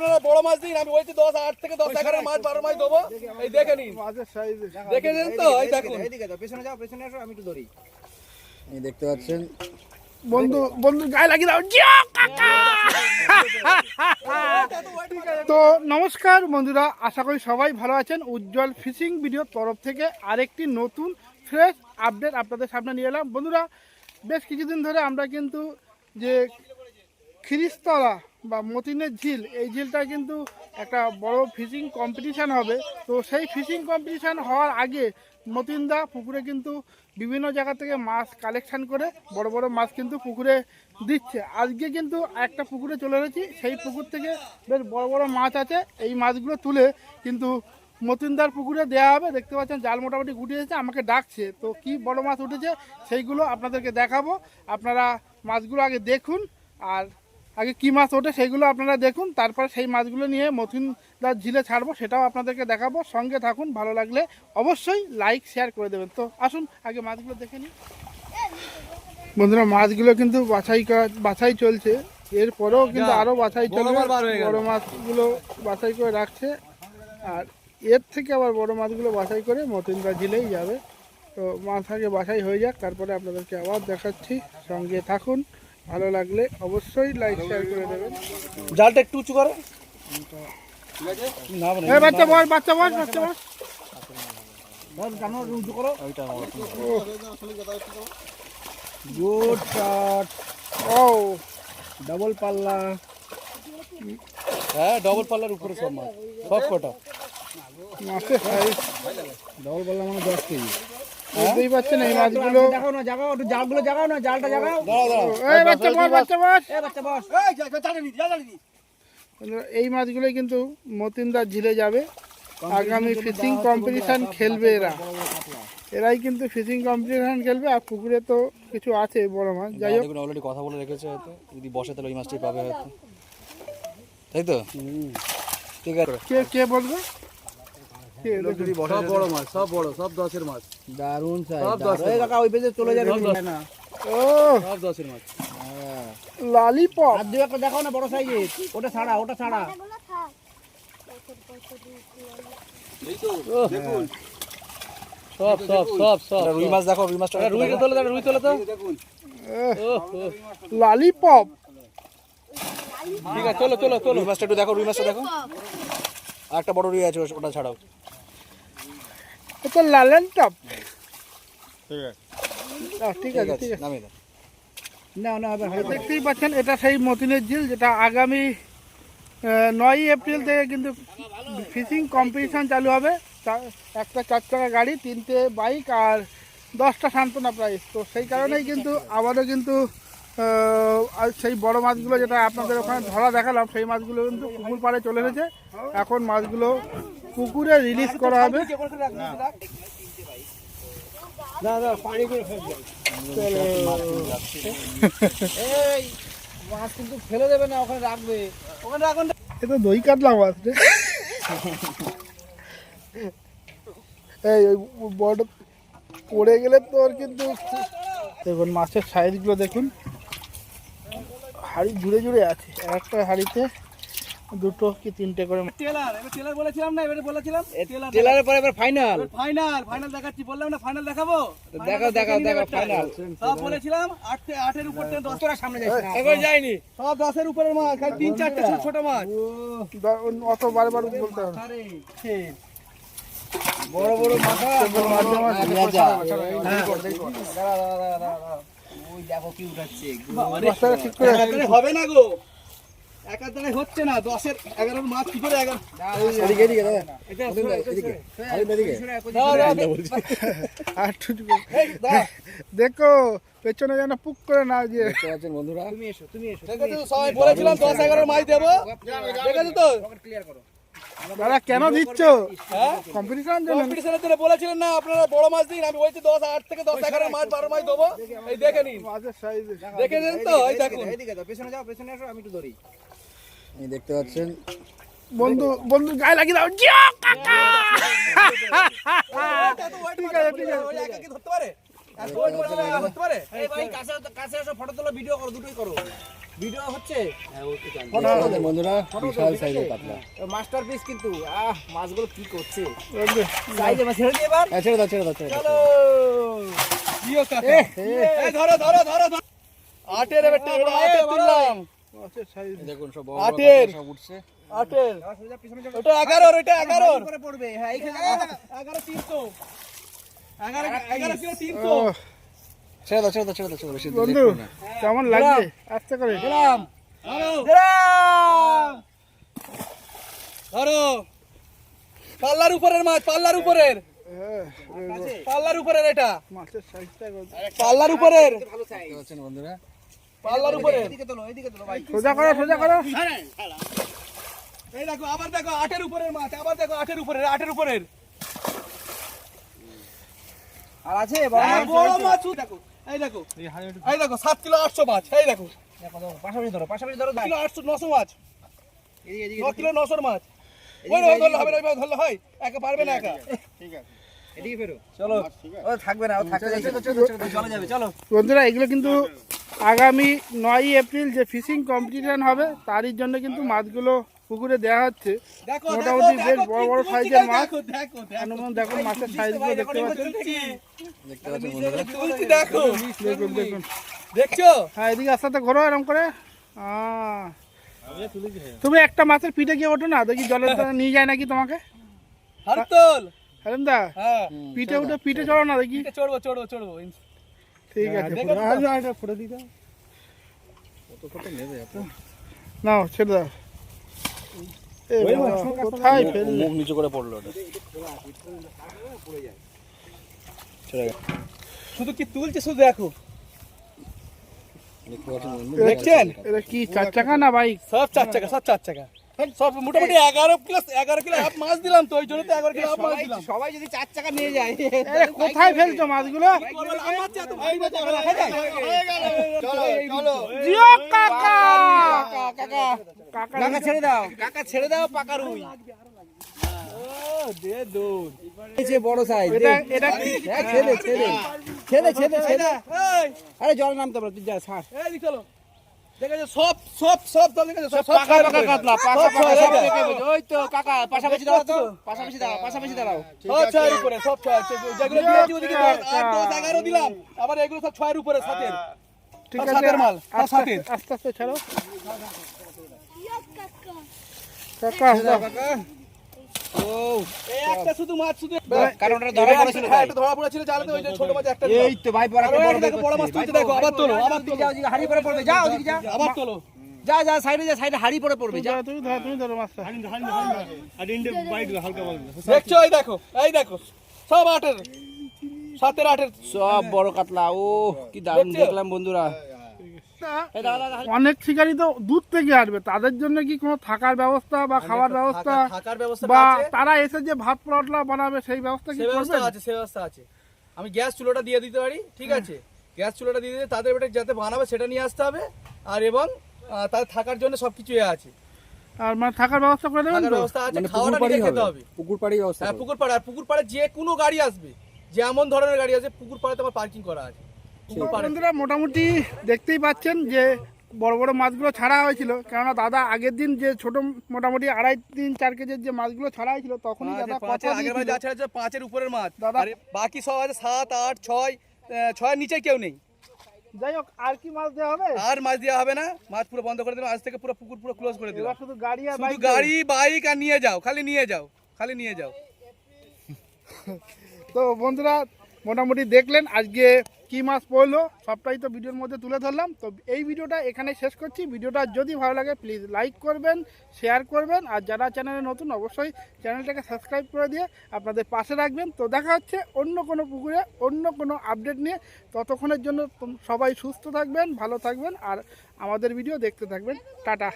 আপনারা বড় মাছ দিন, আমি বলছি 10 8 থেকে 10 11 মাছ 12 মাছ দেবো। এই দেখে নিন মাছের সাইজ দেখে নিন তো, এই দেখুন এইদিকে যাও, পেছনে যাও, পেছনে আসো, আমি একটু ধরি। এই দেখতে পাচ্ছেন বন্ধু বন্ধু গায়ে লাগিয়ে দাও জিও কাকা। তো নমস্কার বন্ধুরা, আশা করি সবাই ভালো আছেন। উজ্জ্বল ফিশিং ভিডিও তরফ থেকে আরেকটি নতুন ফ্রেশ আপডেট আপনাদের সামনে নিয়ে এলাম। বন্ধুরা, বেশ কিছুদিন ধরে আমরা কিন্তু যে খিরিস্তলা বা মতিনের ঝিল, এই ঝিলটা কিন্তু একটা বড় ফিশিং কম্পিটিশান হবে। তো সেই ফিশিং কম্পিটিশান হওয়ার আগে মতিনদা পুকুরে কিন্তু বিভিন্ন জায়গা থেকে মাছ কালেকশান করে বড় বড় মাছ কিন্তু পুকুরে দিচ্ছে। আজকে কিন্তু একটা পুকুরে চলে এসেছি, সেই পুকুর থেকে বেশ বড় বড় মাছ আছে। এই মাছগুলো তুলে কিন্তু মতিনদার পুকুরে দেওয়া হবে। দেখতে পাচ্ছেন জাল মোটামুটি গুটিয়েছে, আমাকে ডাকছে। তো কি বড় মাছ উঠেছে সেইগুলো আপনাদেরকে দেখাবো। আপনারা মাছগুলো আগে দেখুন, আর আগে কী মাছ ওঠে সেইগুলো আপনারা দেখুন, তারপর সেই মাছগুলো নিয়ে মতিনদার ঝিলে ছাড়বো, সেটাও আপনাদেরকে দেখাবো। সঙ্গে থাকুন, ভালো লাগলে অবশ্যই লাইক শেয়ার করে দেবেন। তো আসুন আগে মাছগুলো দেখে নিই। বন্ধুরা, মাছগুলো কিন্তু বাছাই চলছে, এরপরেও কিন্তু আরও বাছাই চলবে। বড় মাছগুলো বাছাই করে রাখছে, আর এর থেকে আবার বড় মাছগুলো বাছাই করে মতিনদার ঝিলেই যাবে। তো মাছ আগে বাছাই হয়ে যাক, তারপরে আপনাদেরকে আবার দেখাচ্ছি। সঙ্গে থাকুন, ভালো লাগলে অবশ্যই লাইক শেয়ার করে দেবেন। জালটা একটু উঁচু করো। বাচ্চা বস বাচ্চা বস বাচ্চা বস উঁচু করো। Good shot. ও ডাবল পাল্লা। হ্যাঁ, ডবল পাল্লার উপরে সব মাছ, সব কটা মাছের সাইজ ডাবল পাল্লা মানে 10 কেজি। বুঝতেই পারছেন এই মাছগুলো। জাগাও না, জাগাও, একটু জালগুলো জাগাও না, জালটা জাগাও। এই বাচ্চা বস বাচ্চা বস। এ বাচ্চা বস। এই মাছগুলোই কিন্তু মতিনদার ঝিলে যাবে। আগামী ফিশিং কম্পিটিশান খেলবে এরাই কিন্তু ফিশিং কম্পিটিশান খেলবে। আর পুকুরে তো কিছু আছে বড় মাছ, যাই হোক। দেখুন অলরেডি কথা বলে রেখেছে, হয়তো যদি বসে তাহলে ওই মাছটাই পাবে হয়তো, তাই তো? ঠিক আছে, কে কে বলবে? সব বড় মাছ, সব বড়, সব 10-এর মাছ, দারুণ সাইজ। সব 10 এই কাকা ওই পেজে চলে যাবে না। ও সব 10-এর মাছ। লালিপপ। আর দুই একটা দেখাও না বড় সাইজের, ওটা ছাড়া, ওটা ছাড়া। দেখুন সব সব সব সব রুই মাছ দেখো, রুই মাছটা রুই তোলে দাও, রুই তোলে তো দেখুন। লালিপপ। ঠিক আছে, চলো চলো চলো, রুই মাছটা একটু দেখো, রুই মাছটা দেখো। আর একটা বড় রুই আছে, ওটা ছাড়াও। এটা লালেন টপ। ঠিক আছে ঠিক আছে, নামিয়ে দাও। না না হবে। দেখতেই পাচ্ছেন এটা সেই মতিনের ঝিল, যেটা আগামী 9 এপ্রিল থেকে কিন্তু ফিশিং কম্পিটিশান চালু হবে। একটা 4 চাকা গাড়ি, 3টে বাইক আর 10টা সান্ত্বনা প্রাইজ। তো সেই কারণেই কিন্তু আবারও কিন্তু সেই বড় মাছগুলো যেটা আপনাদের ওখানে ধরা দেখালাম, সেই মাছগুলো কিন্তু পুকুর পাড়ে চলে এসেছে। এখন মাছগুলো পুকুরে রিলিজ করা হবে। এই মাছ কিন্তু ফেলে দেবে না, ওখানে রাখবে, ওখানে রাখুন। এ তো দই কাতলা মাছ রে। এই ওই বড় পড়ে গেলে তো ওর কিন্তু। দেখুন মাছের সাইজগুলো দেখুন, হাড়ি জুড়ে জুড়ে আছে। একটা হাড়িতে 2 কি 3টে করে। টেলার বলেছিলাম না, এবারে বলেছিলাম টেলারের পরে এবার ফাইনাল। ফাইনাল দেখাচ্ছি, বললাম না ফাইনাল দেখাবো। দেখাও দেখাও দেখাও ফাইনাল। সব বলেছিলাম 8-এর উপর থেকে 10 তোরা সামনে যাস না। এবার যায়নি, সব 10-এর উপরের মাছ, খালি 3-4টে ছোট ছোট মাছ। অত বারবার বলতে হবে। বড় বড় মাথা। ওই দেখো কি উঠাচ্ছে। মাছটা ঠিক করে হবে না গো, একা দাঁড়ায় হচ্ছে না। 10-এর 11 মাছ কি করে 11? এদিকে এদিকে দাদা। এদিকে এদিকে। আর দেখো পেছনে যেন পুক করে না যে। দেখতে পাচ্ছেন বন্ধুরা, তুমি এসো, তুমি এসো। সবাই বলেছিলাম 10-11 মাছ দেবো, দেখেছো তো? ক্লিয়ার করো। দাদা কেন দিচ্ছ? কম্পিটিশন জন্য। কম্পিটিশনের জন্য বলেছিলেন না আপনারা বড় মাছ দিন, আমি বলছি 8 থেকে 10 11 মাছ 12 মাছ দেবো। এই দেখে নিন, মাছের সাইজ দেখে নিন তো, এই দেখুন। এইদিকে যাও, পেছনে যাও, পেছনে আসো, আমি একটু ধরি। এই দেখতে পাচ্ছেন বন্ধু বন্ধু গায়ে লাগিয়ে দাও জিও কাকা। ঠিক আছে ঠিক আছে। ওই একা কি ধরতে পারে? আর ওই ধরতে পারে? এই ভাই কাছে কাছে এসো, ফটো তোলো, ভিডিও করো, দুটোই করো। ভিডিও হচ্ছে আমাদের বন্ধুরা বিশাল সাইজের কাতলা। মাস্টারপিস কিন্তু মাছগুলো কি করছে ওই সাইজে মাছ ছেড়ে দিয়ে এবার হ্যাঁ, ছেড়ে দাও ছেড়ে দাও ছেড়ে দাও। চলো ইয়ো কাকা এই ধরো ধরো ধরো ধরো। আটের বেটা আটে তুললাম মাছের size। এই দেখুন সব বড় আটের। কাতলা সব উঠছে। আটের ওটা 11 ওটা 11 করে পড়বে হ্যাঁ এইখানে 11 300 11 কিলো 300 ও, ছেড়ে দাও ছেড়ে দাও ছেড়ে দাও ছেড়ে দাও, বেশি দূর বন্ধু দেখো না। কেমন লাগছে আস্তে করে দিলাম ধরো দিলাম ধরো পাল্লার উপরের মাছ পাল্লার উপরের হ্যাঁ, পাল্লার উপরের এটা মাছের সাইজটা পাল্লার উপরের ভালো সাইজ দেখতে পাচ্ছেন বন্ধুরা? পাল্লার উপরের এদিকে তোলো ভাই সোজা করো সোজা করো এই দেখো আবার দেখো আটের উপরের মাছ আবার দেখো আটের উপরের আর আছে বড় হ্যাঁ, বড় মাছ দেখো এই দেখো এই দেখো 7 কিলো 800 মাছ এই দেখো পাশাপাশি ধরো 7 কিলো 800 900 মাছ এদিকে এদিকে 9 কিলো 900 মাছ এদিকে, ওই রকম এদিকে, ধরলে হবে না ওইভাবে ধরলে হয় একা পারবে না একা এদিকে ফেরো চলো ও থাকবে না ও থাকতে যাচ্ছে চলে যাবে চলো বন্ধুরা এগুলো কিন্তু আগামী 9ই এপ্রিল যে ফিশিং কম্পিটিশন হবে তারই জন্য কিন্তু মাছগুলো পুকুরে দেওয়া হচ্ছে দেখো মোটামুটি বেশ বড় বড় সাইজের মাছ দেখো দেখো অনুমান দেখুন মাছের সাইজগুলো দেখতে পাচ্ছেন দেখতে পাচ্ছেন বন্ধুরা? তুলছি দেখো দেখুন দেখুন দেখছো হ্যাঁ এদিকে আস্তে আস্তে ঘোরো এরকম করে তুমি একটা মাছের পিঠে গিয়ে ওঠো না দেখি জলের দ্বারা নিয়ে যায় নাকি তোমাকে হারতল হারেন্দা হ্যাঁ পিঠে উঠে পিঠে চড়ো না দেখি চড়বো ঠিক আছে দেখো তো। ফটো দিই কত কত নেবে আপনি? নাও ছেড়ে দাও এ বাবা, কোথায় ফেললে মুখ নিচু করে পড়লো ওটা ছেড়ে গেল। শুধু কি তুলছে শুধু দেখো দেখতে পাচ্ছেন বন্ধুরা? দেখছেন এটা কি 4 চাকা না বাইক সব 4 চাকা সব মোটামুটি 11 কিলো হাফ মাছ দিলাম তো ওই জন্য তো 11 কিলো হাফ মাছ দিলাম সবাই যদি 4 চাকা নিয়ে যায় এ কোথায় ফেলছো মাছগুলো চলো জিও কাকা কাকা কাকা কাকা ছেড়ে দাও পাকা রুই দে দৌড় এই যে বড় সাইজ এটা কি ছেড়ে এই আরে জল নামতে পারো তুই যা ছাড় এই দিক চলো দেখেছো সব দল দেখেছো সব পাকা পাকা কাতলা পাকা সব পাকা ছয়, সব এই দেখে দেখো। ওই তো কাকা পাশাপাশি দাঁড়াও তো পাশাপাশি দাঁড়াও সব ছয়ের উপরে সব ছয় যেগুলো দিয়েছি ওদিকে 8 10 11 দিলাম আবার এগুলো সব ছয়ের উপরে সাতের ঠিক সব আছে সাতের মাল সব আস্তে সাতের আস্তে আস্তে ছাড়ো কাকা এই একটা শুধু মাছ শুধু কারণ ওটা ধরা পড়েছিল হ্যাঁ এটা ধরা পড়েছিল জালে তো ওই যে ছোট মাছ একটা দিলাম। এই তো ভাই পড়া আরো একটা দেখো বড় মাছ তুলছে দেখো আবার তোলো যাও ওদিকে হাড়ি পরে পড়বে যাও ওদিকে যা আবার তোলো যা সাইডে হাড়ি পরে পড়বে যা তুমি ধরো মাছটা দেখছো এই দেখো সব আটের সাতের আটের সব বড় কাতলা ও কি দারুণ দেখছো? দেখলাম বন্ধুরা অনেক শিকারী তো দূর থেকে আসবে তাদের জন্য কি কোনো থাকার ব্যবস্থা বা খাওয়ার ব্যবস্থা থাকার ব্যবস্থা বা আছে তারা এসে যে ভাত পরোটা বানাবে সেই ব্যবস্থা কি সে ব্যবস্থা করবেন আছে সে ব্যবস্থা আছে আমি গ্যাস চুলোটা দিয়ে দিতে পারি ঠিক আছে গ্যাস চুলোটা দিয়ে দিতে তাদের বেটা যাতে বানাবে সেটা নিয়ে আসতে হবে আর এবং তাদের থাকার জন্য সবকিছু আছে আর মানে থাকার ব্যবস্থা করে দেবেন থাকার তো ব্যবস্থা আছে মানে খাওয়াটা পুকুর নিজে পাড়েই খেতে হবে হবে পুকুর পাড়েই ব্যবস্থা হ্যাঁ করবে। পুকুর পাড়ে যে কোনো গাড়ি আসবে যেমন ধরনের গাড়ি আছে পুকুর পাড়ে তোমার পার্কিং করা আছে পুকুর পাড়ে বন্ধুরা মোটামুটি দেখতেই পাচ্ছেন যে বড় বড় মাছগুলো ছাড়া হয়েছিল কেননা দাদা আগের দিন যে ছোট মোটামুটি 2.5-3-4 কেজির যে মাছগুলো ছাড়া হয়েছিল তখনই দাদা কথা আগের বার দিয়েছিল। যা ছেড়ে আছে 5-এর উপরের মাছ দাদা। আর বাকি সব আছে 7 8 6 6-এর নিচে কেউ নেই যাই হোক আর কি মাছ দেওয়া হবে আর মাছ দেওয়া হবে না মাছ পুরো বন্ধ করে দিলাম আজ থেকে পুরো পুকুর পুরো ক্লোজ করে দিলাম এবার শুধু গাড়ি আর শুধু বাইক গাড়ি বাইক আর নিয়ে যাও খালি নিয়ে যাও তো বন্ধুরা মোটামুটি দেখলেন আজকে কি মাছ পড়লো সবটাই তো ভিডিওর মধ্যে তুলে ধরলাম তো এই ভিডিওটা এখানে শেষ করছি ভিডিওটা যদি ভালো লাগে প্লিজ লাইক করবেন শেয়ার করবেন আর যারা চ্যানেলে নতুন অবশ্যই চ্যানেলটাকে সাবস্ক্রাইব করে দিয়ে আপনাদের পাশে রাখবেন তো দেখা হচ্ছে অন্য কোনো পুকুরে অন্য কোনো আপডেট নিয়ে ততক্ষণের জন্য সবাই সুস্থ থাকবেন ভালো থাকবেন আর আমাদের ভিডিও দেখতে থাকবেন টাটা